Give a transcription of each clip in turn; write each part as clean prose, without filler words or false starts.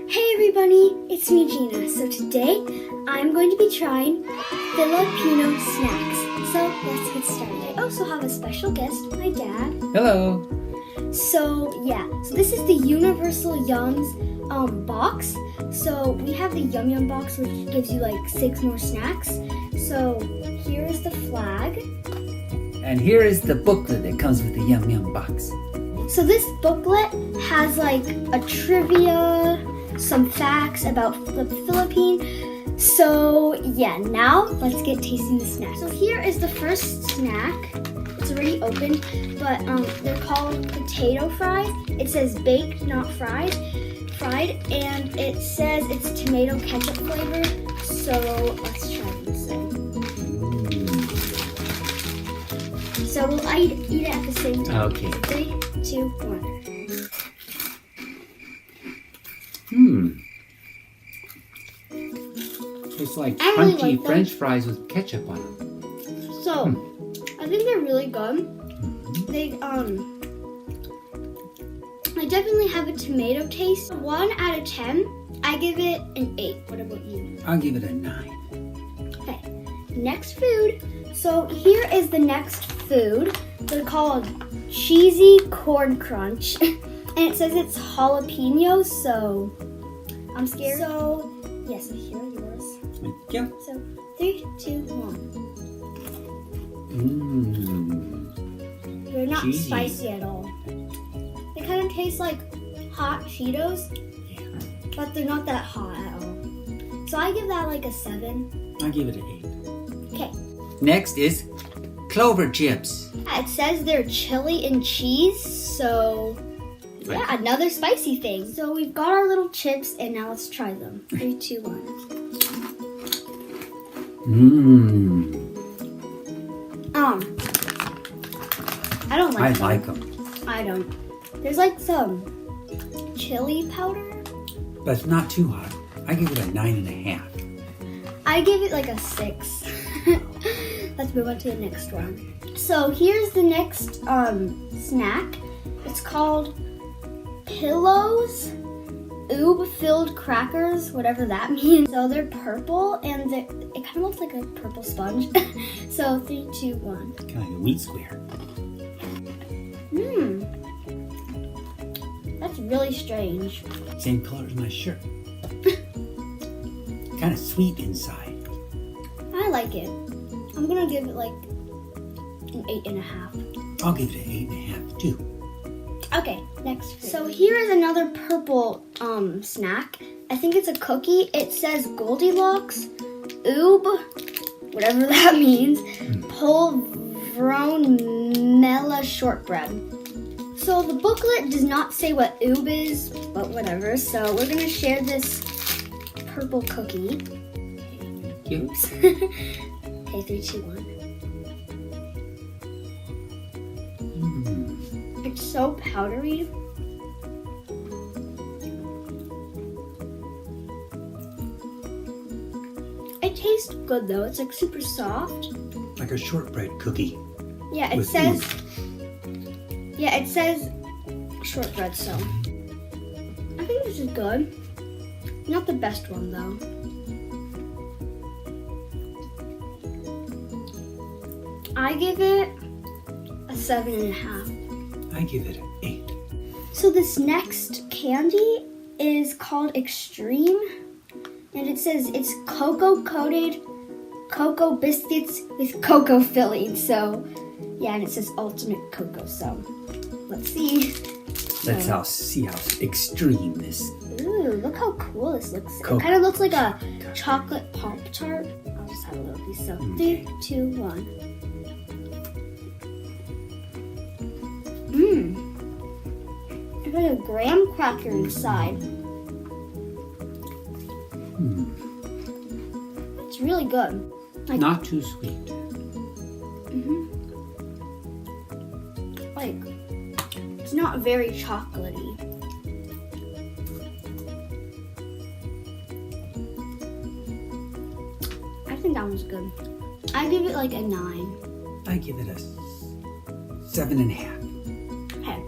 Hey everybody, it's me Gina. So today I'm going to be trying Filipino snacks. So let's get started. I also have a special guest, my dad. Hello. So this is the Universal Yums box. So we have the Yum Yum box, which gives you like 6 more snacks. So here is the flag. And here is the booklet that comes with the Yum Yum box. So this booklet has like a trivia, some facts about the Philippines. So yeah, now let's get tasting the snack. So here is the first snack. It's already open, but they're called potato fries. It says baked, not fried, and it says it's tomato ketchup flavor. So let's try this thing. So we'll eat it at the same time. Okay. 3, 2, 1. It's like I really crunchy like them. French fries with ketchup on them. So, I think they're really good. They I definitely have a tomato taste. 1 out of 10, I give it an 8. What about you? I'll give it a 9. Okay, next food. So here is the next food. They're called Cheesy Corn Crunch. And it says it's jalapenos, so I'm scared. So, yes, here are yours. Yeah. So, 3, 2, 1. They're not Cheesy. spicy at all. They kind of taste like hot Cheetos, but they're not that hot at all. So I give that like a 7. I'll give it an 8. Okay. Next is clover chips. It says they're chili and cheese, so yeah, another spicy thing. So we've got our little chips, and now let's try them. 3, 2, 1. I don't like them. I like them. I don't. There's like some chili powder. But it's not too hot. I give it a 9.5. I give it like a 6. Let's move on to the next one. So here's the next snack. It's called Pillows Oob-filled crackers, whatever that means. So they're purple, and it kind of looks like a purple sponge. So 3, 2, 1. Kind of like a wheat square. That's really strange. Same color as my shirt. Kind of sweet inside. I like it. I'm gonna give it like an 8.5. I'll give it an 8.5 too. Okay, next food. So here is another purple snack. I think it's a cookie. It says Goldilocks, Oob, whatever that means, Polvronella shortbread. So the booklet does not say what Oob is, but whatever. So we're gonna share this purple cookie. Oops. Okay, 3, 2, 1. It's so powdery. It tastes good though. It's like super soft. Like a shortbread cookie. Yeah, it with says. oob. Yeah, it says shortbread. So I think this is good. Not the best one though. I give it a 7.5. I give it an 8. So this next candy is called Extreme, and it says it's cocoa-coated cocoa biscuits with cocoa filling. So, yeah, and it says ultimate cocoa. So, let's see. Let's see how extreme this. Ooh, look how cool this looks. Cocoa. It kind of looks like a chocolate Pop-Tart. I'll just have a little piece. So, 3, 2, 1. It's like a graham cracker inside. It's really good. Like, Not too sweet. Like, it's not very chocolatey. I think that one's good. I give it like a 9. I give it a 7.5. Okay,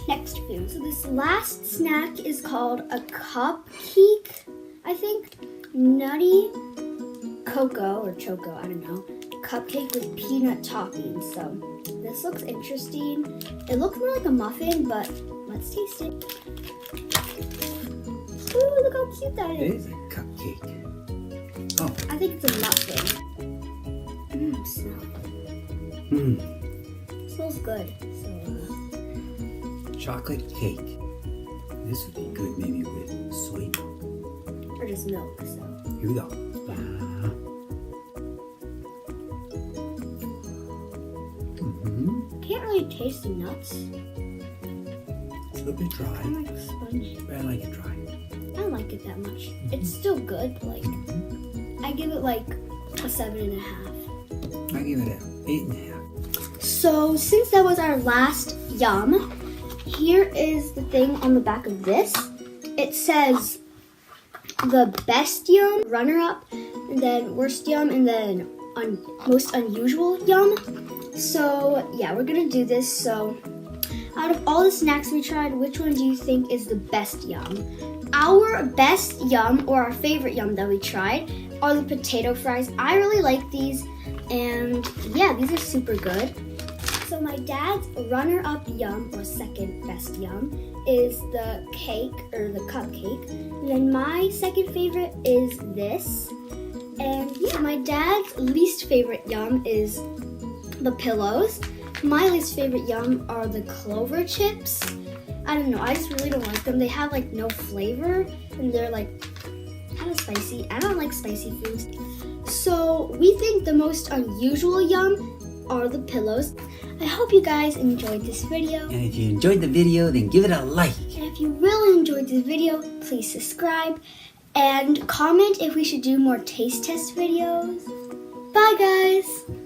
next food. So This last snack is called a cupcake, I think. Nutty cocoa or choco, I don't know. Cupcake with peanut topping. So this looks interesting. It looks more like a muffin, but let's taste it. Ooh, look how cute that It is. is a cupcake. Oh. I think it's a muffin. Smell. Smells good. So, Chocolate cake. This would be good maybe with soy milk. or just milk. So. Here we go. Can't really taste the nuts. It's a little bit dry, I like sponge. but I like it dry. I don't like it that much. It's still good, but like I give it like a 7.5. I give it an 8.5. So since that was our last yum, here is the thing on the back of this. It says the best yum, runner-up, and then worst yum, and then most unusual yum. So yeah, we're gonna do this. So out of all the snacks we tried, which one do you think is the best yum? Our best yum, or our favorite yum that we tried, are the potato fries. I really like these, and yeah, these are super good. So my dad's runner-up yum, or second best yum, is the cake, or the cupcake. And then my second favorite is this. And yeah, my dad's least favorite yum is the pillows. My least favorite yum are the clover chips. I don't know, I just really don't like them. They have like no flavor, and they're like kind of spicy. I don't like spicy foods. So we think the most unusual yum are the pillows. I hope you guys enjoyed this video. And if you enjoyed the video, then give it a like. And if you really enjoyed this video, please subscribe and comment if we should do more taste test videos. Bye guys!